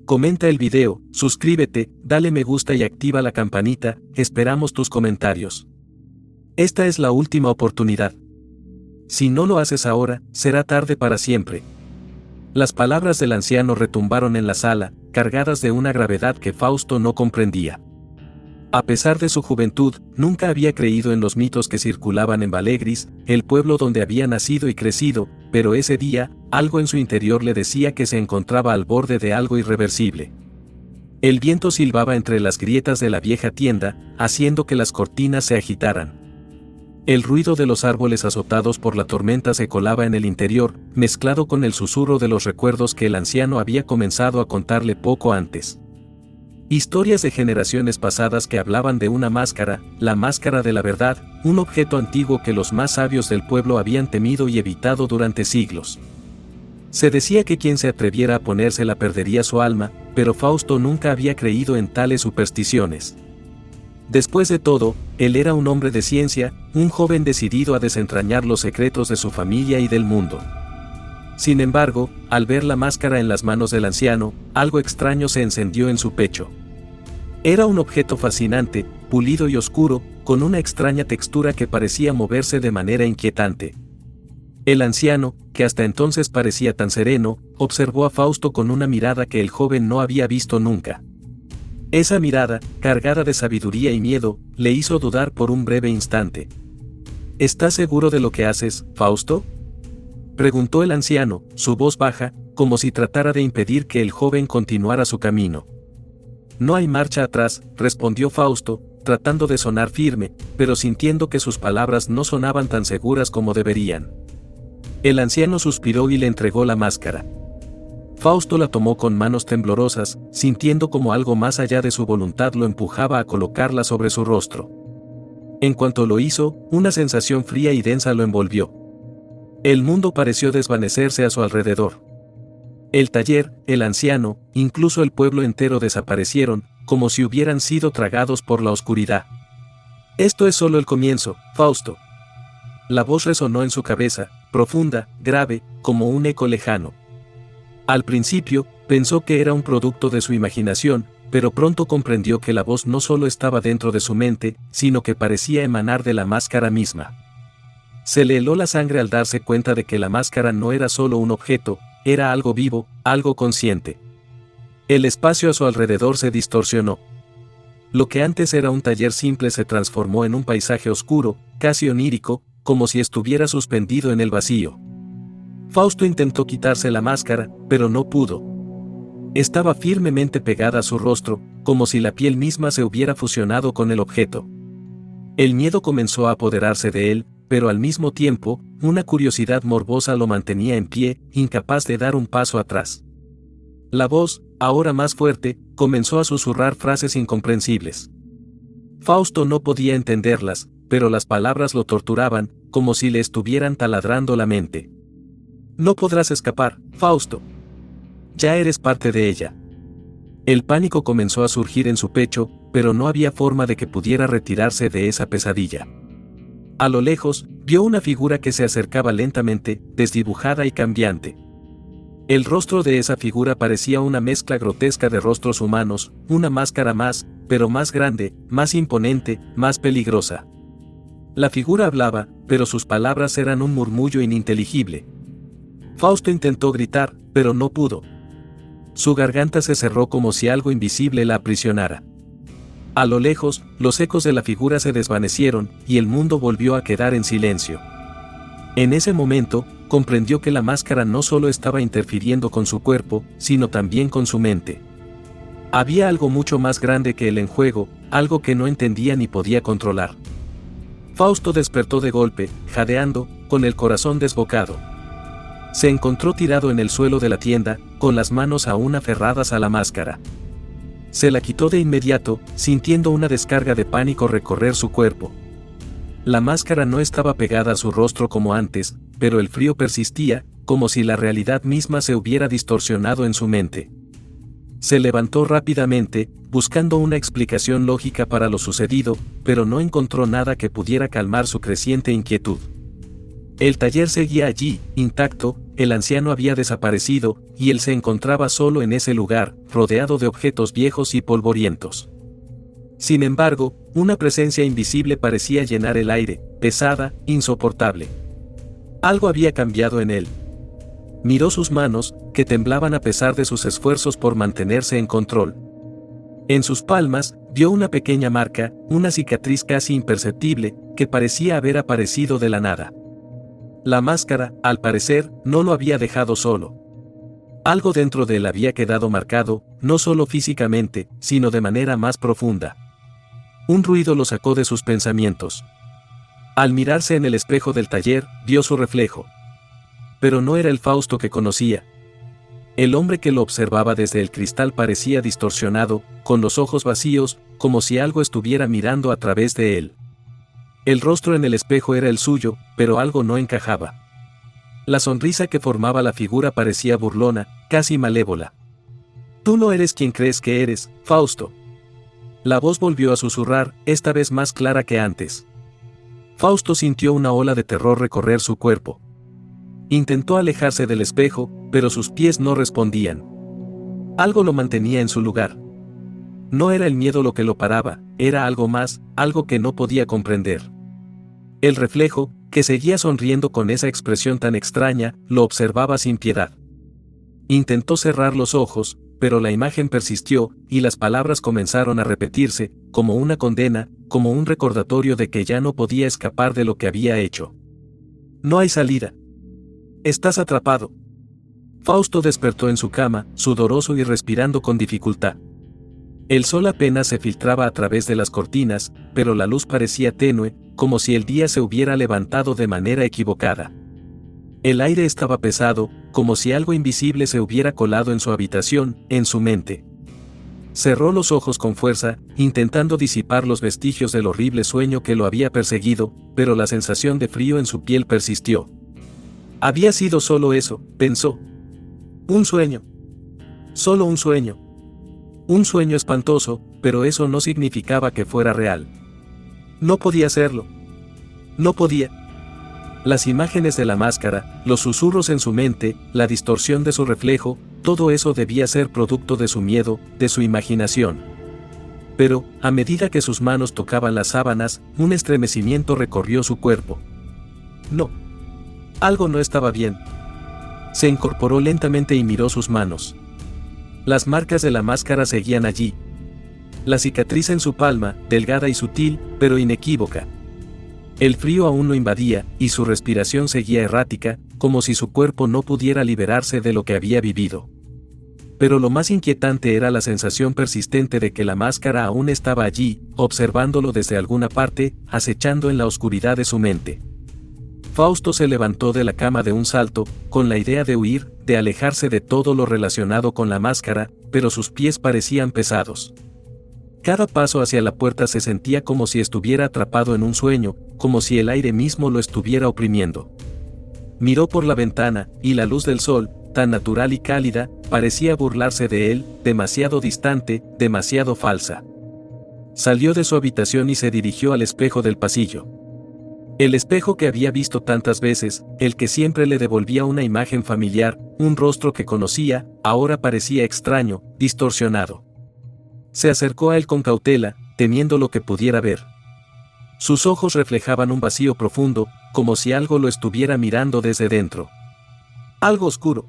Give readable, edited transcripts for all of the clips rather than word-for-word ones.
Comenta el video, suscríbete, dale me gusta y activa la campanita, esperamos tus comentarios. Esta es la última oportunidad. Si no lo haces ahora, será tarde para siempre. Las palabras del anciano retumbaron en la sala, cargadas de una gravedad que Fausto no comprendía. A pesar de su juventud, nunca había creído en los mitos que circulaban en Valegris, el pueblo donde había nacido y crecido, pero ese día, algo en su interior le decía que se encontraba al borde de algo irreversible. El viento silbaba entre las grietas de la vieja tienda, haciendo que las cortinas se agitaran. El ruido de los árboles azotados por la tormenta se colaba en el interior, mezclado con el susurro de los recuerdos que el anciano había comenzado a contarle poco antes. Historias de generaciones pasadas que hablaban de una máscara, la máscara de la verdad, un objeto antiguo que los más sabios del pueblo habían temido y evitado durante siglos. Se decía que quien se atreviera a ponérsela perdería su alma, pero Fausto nunca había creído en tales supersticiones. Después de todo, él era un hombre de ciencia, un joven decidido a desentrañar los secretos de su familia y del mundo. Sin embargo, al ver la máscara en las manos del anciano, algo extraño se encendió en su pecho. Era un objeto fascinante, pulido y oscuro, con una extraña textura que parecía moverse de manera inquietante. El anciano, que hasta entonces parecía tan sereno, observó a Fausto con una mirada que el joven no había visto nunca. Esa mirada, cargada de sabiduría y miedo, le hizo dudar por un breve instante. ¿Estás seguro de lo que haces, Fausto?, preguntó el anciano, su voz baja, como si tratara de impedir que el joven continuara su camino. No hay marcha atrás, respondió Fausto, tratando de sonar firme, pero sintiendo que sus palabras no sonaban tan seguras como deberían. El anciano suspiró y le entregó la máscara. Fausto la tomó con manos temblorosas, sintiendo como algo más allá de su voluntad lo empujaba a colocarla sobre su rostro. En cuanto lo hizo, una sensación fría y densa lo envolvió. El mundo pareció desvanecerse a su alrededor. El taller, el anciano, incluso el pueblo entero desaparecieron, como si hubieran sido tragados por la oscuridad. Esto es solo el comienzo, Fausto. La voz resonó en su cabeza, profunda, grave, como un eco lejano. Al principio, pensó que era un producto de su imaginación, pero pronto comprendió que la voz no solo estaba dentro de su mente, sino que parecía emanar de la máscara misma. Se le heló la sangre al darse cuenta de que la máscara no era solo un objeto, era algo vivo, algo consciente. El espacio a su alrededor se distorsionó. Lo que antes era un taller simple se transformó en un paisaje oscuro, casi onírico, como si estuviera suspendido en el vacío. Fausto intentó quitarse la máscara, pero no pudo. Estaba firmemente pegada a su rostro, como si la piel misma se hubiera fusionado con el objeto. El miedo comenzó a apoderarse de él, pero al mismo tiempo, una curiosidad morbosa lo mantenía en pie, incapaz de dar un paso atrás. La voz, ahora más fuerte, comenzó a susurrar frases incomprensibles. Fausto no podía entenderlas, pero las palabras lo torturaban, como si le estuvieran taladrando la mente. No podrás escapar, Fausto. Ya eres parte de ella. El pánico comenzó a surgir en su pecho, pero no había forma de que pudiera retirarse de esa pesadilla. A lo lejos, vio una figura que se acercaba lentamente, desdibujada y cambiante. El rostro de esa figura parecía una mezcla grotesca de rostros humanos, una máscara más, pero más grande, más imponente, más peligrosa. La figura hablaba, pero sus palabras eran un murmullo ininteligible. Fausto intentó gritar, pero no pudo. Su garganta se cerró como si algo invisible la aprisionara. A lo lejos, los ecos de la figura se desvanecieron, y el mundo volvió a quedar en silencio. En ese momento, comprendió que la máscara no solo estaba interfiriendo con su cuerpo, sino también con su mente. Había algo mucho más grande que él en juego, algo que no entendía ni podía controlar. Fausto despertó de golpe, jadeando, con el corazón desbocado. Se encontró tirado en el suelo de la tienda, con las manos aún aferradas a la máscara. Se la quitó de inmediato, sintiendo una descarga de pánico recorrer su cuerpo. La máscara no estaba pegada a su rostro como antes, pero el frío persistía, como si la realidad misma se hubiera distorsionado en su mente. Se levantó rápidamente, buscando una explicación lógica para lo sucedido, pero no encontró nada que pudiera calmar su creciente inquietud. El taller seguía allí, intacto, el anciano había desaparecido, y él se encontraba solo en ese lugar, rodeado de objetos viejos y polvorientos. Sin embargo, una presencia invisible parecía llenar el aire, pesada, insoportable. Algo había cambiado en él. Miró sus manos, que temblaban a pesar de sus esfuerzos por mantenerse en control. En sus palmas, vio una pequeña marca, una cicatriz casi imperceptible, que parecía haber aparecido de la nada. La máscara, al parecer, no lo había dejado solo. Algo dentro de él había quedado marcado, no solo físicamente, sino de manera más profunda. Un ruido lo sacó de sus pensamientos. Al mirarse en el espejo del taller, vio su reflejo. Pero no era el Fausto que conocía. El hombre que lo observaba desde el cristal parecía distorsionado, con los ojos vacíos, como si algo estuviera mirando a través de él. El rostro en el espejo era el suyo, pero algo no encajaba. La sonrisa que formaba la figura parecía burlona, casi malévola. «Tú no eres quien crees que eres, Fausto». La voz volvió a susurrar, esta vez más clara que antes. Fausto sintió una ola de terror recorrer su cuerpo. Intentó alejarse del espejo, pero sus pies no respondían. Algo lo mantenía en su lugar. No era el miedo lo que lo paraba, era algo más, algo que no podía comprender. El reflejo, que seguía sonriendo con esa expresión tan extraña, lo observaba sin piedad. Intentó cerrar los ojos, pero la imagen persistió, y las palabras comenzaron a repetirse, como una condena, como un recordatorio de que ya no podía escapar de lo que había hecho. «No hay salida. Estás atrapado». Fausto despertó en su cama, sudoroso y respirando con dificultad. El sol apenas se filtraba a través de las cortinas, pero la luz parecía tenue, como si el día se hubiera levantado de manera equivocada. El aire estaba pesado, como si algo invisible se hubiera colado en su habitación, en su mente. Cerró los ojos con fuerza, intentando disipar los vestigios del horrible sueño que lo había perseguido, pero la sensación de frío en su piel persistió. Había sido solo eso, pensó. Un sueño. Solo un sueño. Un sueño espantoso, pero eso no significaba que fuera real. No podía serlo. No podía. Las imágenes de la máscara, los susurros en su mente, la distorsión de su reflejo, todo eso debía ser producto de su miedo, de su imaginación. Pero, a medida que sus manos tocaban las sábanas, un estremecimiento recorrió su cuerpo. No. Algo no estaba bien. Se incorporó lentamente y miró sus manos. Las marcas de la máscara seguían allí. La cicatriz en su palma, delgada y sutil, pero inequívoca. El frío aún lo invadía, y su respiración seguía errática, como si su cuerpo no pudiera liberarse de lo que había vivido. Pero lo más inquietante era la sensación persistente de que la máscara aún estaba allí, observándolo desde alguna parte, acechando en la oscuridad de su mente. Fausto se levantó de la cama de un salto, con la idea de huir, de alejarse de todo lo relacionado con la máscara, pero sus pies parecían pesados. Cada paso hacia la puerta se sentía como si estuviera atrapado en un sueño, como si el aire mismo lo estuviera oprimiendo. Miró por la ventana, y la luz del sol, tan natural y cálida, parecía burlarse de él, demasiado distante, demasiado falsa. Salió de su habitación y se dirigió al espejo del pasillo. El espejo que había visto tantas veces, el que siempre le devolvía una imagen familiar, un rostro que conocía, ahora parecía extraño, distorsionado. Se acercó a él con cautela, temiendo lo que pudiera ver. Sus ojos reflejaban un vacío profundo, como si algo lo estuviera mirando desde dentro. Algo oscuro.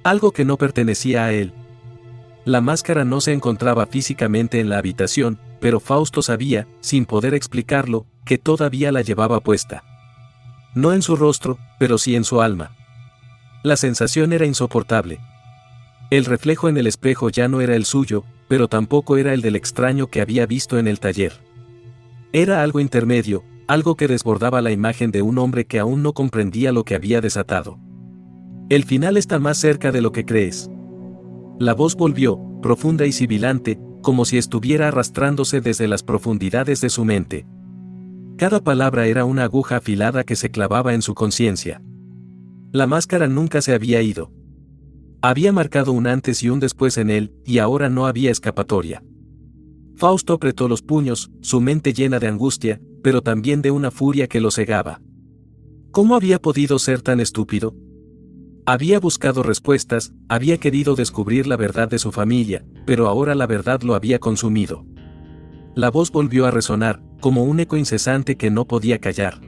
Algo que no pertenecía a él. La máscara no se encontraba físicamente en la habitación, pero Fausto sabía, sin poder explicarlo, que todavía la llevaba puesta. No en su rostro, pero sí en su alma. La sensación era insoportable. El reflejo en el espejo ya no era el suyo, pero tampoco era el del extraño que había visto en el taller. Era algo intermedio, algo que desbordaba la imagen de un hombre que aún no comprendía lo que había desatado. El final está más cerca de lo que crees. La voz volvió, profunda y sibilante, como si estuviera arrastrándose desde las profundidades de su mente. Cada palabra era una aguja afilada que se clavaba en su conciencia. La máscara nunca se había ido. Había marcado un antes y un después en él, y ahora no había escapatoria. Fausto apretó los puños, su mente llena de angustia, pero también de una furia que lo cegaba. ¿Cómo había podido ser tan estúpido? Había buscado respuestas, había querido descubrir la verdad de su familia, pero ahora la verdad lo había consumido. La voz volvió a resonar, como un eco incesante que no podía callar.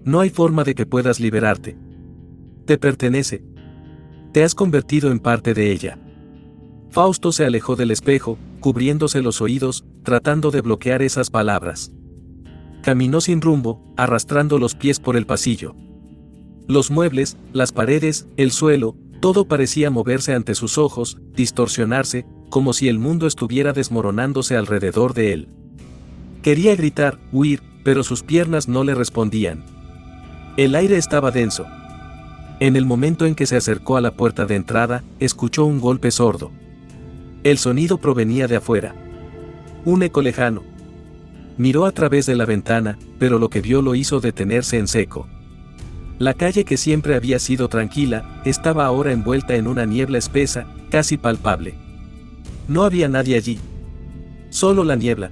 No hay forma de que puedas liberarte. Te pertenece. Te has convertido en parte de ella. Fausto se alejó del espejo, cubriéndose los oídos, tratando de bloquear esas palabras. Caminó sin rumbo, arrastrando los pies por el pasillo. Los muebles, las paredes, el suelo, todo parecía moverse ante sus ojos, distorsionarse, como si el mundo estuviera desmoronándose alrededor de él. Quería gritar, huir, pero sus piernas no le respondían. El aire estaba denso. En el momento en que se acercó a la puerta de entrada, escuchó un golpe sordo. El sonido provenía de afuera. Un eco lejano. Miró a través de la ventana, pero lo que vio lo hizo detenerse en seco. La calle que siempre había sido tranquila, estaba ahora envuelta en una niebla espesa, casi palpable. No había nadie allí. Solo la niebla.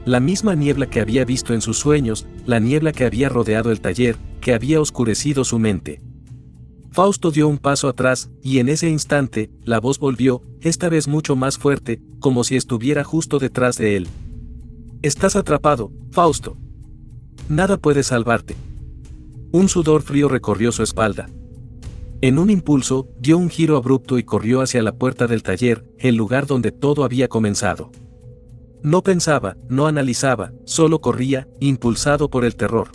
La misma niebla que había visto en sus sueños, la niebla que había rodeado el taller, que había oscurecido su mente. Fausto dio un paso atrás, y en ese instante, la voz volvió, esta vez mucho más fuerte, como si estuviera justo detrás de él. Estás atrapado, Fausto. Nada puede salvarte. Un sudor frío recorrió su espalda. En un impulso, dio un giro abrupto y corrió hacia la puerta del taller, el lugar donde todo había comenzado. No pensaba, no analizaba, solo corría, impulsado por el terror.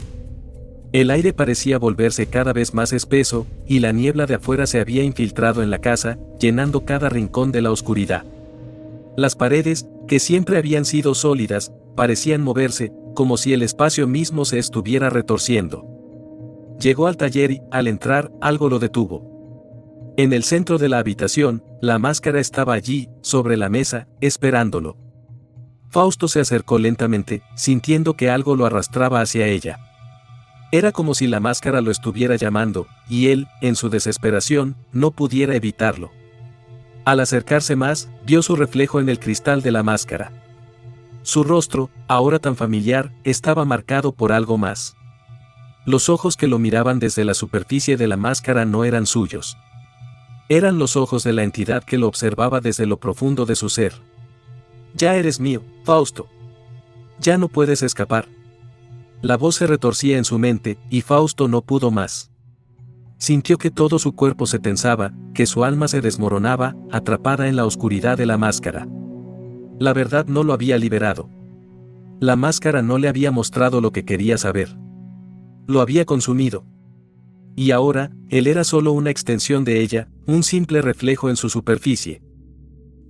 El aire parecía volverse cada vez más espeso, y la niebla de afuera se había infiltrado en la casa, llenando cada rincón de la oscuridad. Las paredes, que siempre habían sido sólidas, parecían moverse, como si el espacio mismo se estuviera retorciendo. Llegó al taller y, al entrar, algo lo detuvo. En el centro de la habitación, la máscara estaba allí, sobre la mesa, esperándolo. Fausto se acercó lentamente, sintiendo que algo lo arrastraba hacia ella. Era como si la máscara lo estuviera llamando, y él, en su desesperación, no pudiera evitarlo. Al acercarse más, vio su reflejo en el cristal de la máscara. Su rostro, ahora tan familiar, estaba marcado por algo más. Los ojos que lo miraban desde la superficie de la máscara no eran suyos. Eran los ojos de la entidad que lo observaba desde lo profundo de su ser. Ya eres mío, Fausto. Ya no puedes escapar. La voz se retorcía en su mente, y Fausto no pudo más. Sintió que todo su cuerpo se tensaba, que su alma se desmoronaba, atrapada en la oscuridad de la máscara. La verdad no lo había liberado. La máscara no le había mostrado lo que quería saber. Lo había consumido. Y ahora, él era solo una extensión de ella, un simple reflejo en su superficie.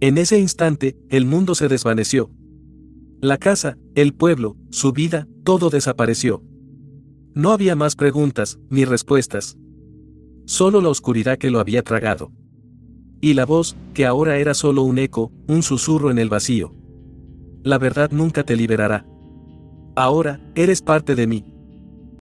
En ese instante, el mundo se desvaneció. La casa, el pueblo, su vida, todo desapareció. No había más preguntas, ni respuestas. Solo la oscuridad que lo había tragado. Y la voz, que ahora era solo un eco, un susurro en el vacío. La verdad nunca te liberará. Ahora, eres parte de mí.